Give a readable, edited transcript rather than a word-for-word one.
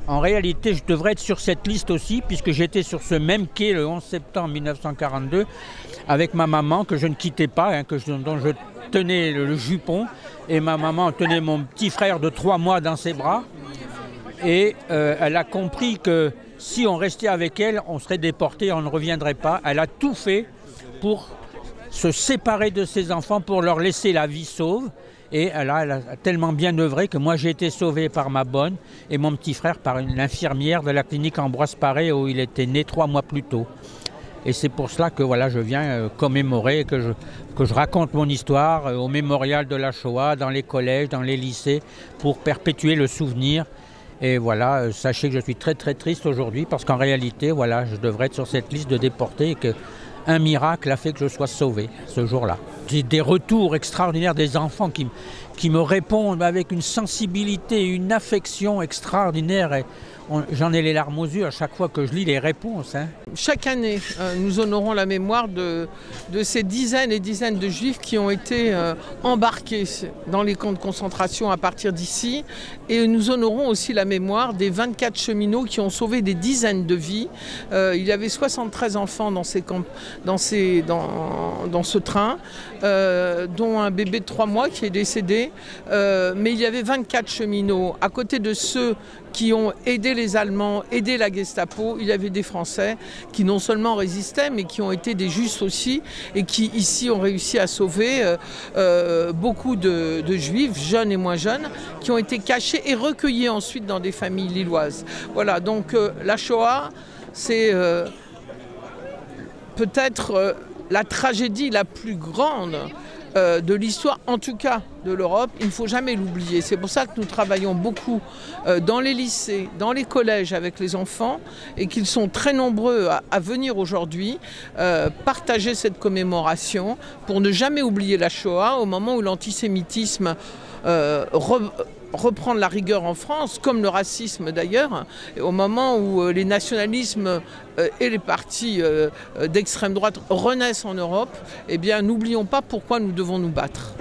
En réalité, je devrais être sur cette liste aussi, puisque j'étais sur ce même quai le 11 septembre 1942 avec ma maman, que je ne quittais pas, hein, dont je tenais le jupon, et ma maman tenait mon petit frère de 3 mois dans ses bras. Et elle a compris que si on restait avec elle, on serait déporté, on ne reviendrait pas. Elle a tout fait pour se séparer de ses enfants, pour leur laisser la vie sauve. Et elle a tellement bien œuvré que moi j'ai été sauvé par ma bonne et mon petit frère par une infirmière de la clinique Ambroise Paré où il était né 3 mois plus tôt. Et c'est pour cela que voilà, je viens commémorer, que je raconte mon histoire au mémorial de la Shoah, dans les collèges, dans les lycées, pour perpétuer le souvenir. Et voilà, sachez que je suis très très triste aujourd'hui parce qu'en réalité, voilà, je devrais être sur cette liste de déportés et qu'un miracle a fait que je sois sauvé ce jour-là. J'ai des retours extraordinaires des enfants qui me répondent avec une sensibilité, une affection extraordinaire. Et j'en ai les larmes aux yeux à chaque fois que je lis les réponses. Hein. Chaque année, nous honorons la mémoire de ces dizaines et dizaines de Juifs qui ont été embarqués dans les camps de concentration à partir d'ici. Et nous honorons aussi la mémoire des 24 cheminots qui ont sauvé des dizaines de vies. Il y avait 73 enfants dans ces camps, dans ce train, dont un bébé de 3 mois qui est décédé. Mais il y avait 24 cheminots. À côté de ceux qui ont aidé les Allemands, aidé la Gestapo, il y avait des Français qui non seulement résistaient, mais qui ont été des Justes aussi, et qui ici ont réussi à sauver beaucoup de Juifs, jeunes et moins jeunes, qui ont été cachés et recueillis ensuite dans des familles lilloises. Voilà, donc la Shoah, c'est peut-être la tragédie la plus grande de l'histoire, en tout cas de l'Europe. Il ne faut jamais l'oublier. C'est pour ça que nous travaillons beaucoup dans les lycées, dans les collèges avec les enfants et qu'ils sont très nombreux à venir aujourd'hui partager cette commémoration pour ne jamais oublier la Shoah au moment où l'antisémitisme reprendre la rigueur en France, comme le racisme d'ailleurs, au moment où les nationalismes et les partis d'extrême droite renaissent en Europe, eh bien n'oublions pas pourquoi nous devons nous battre.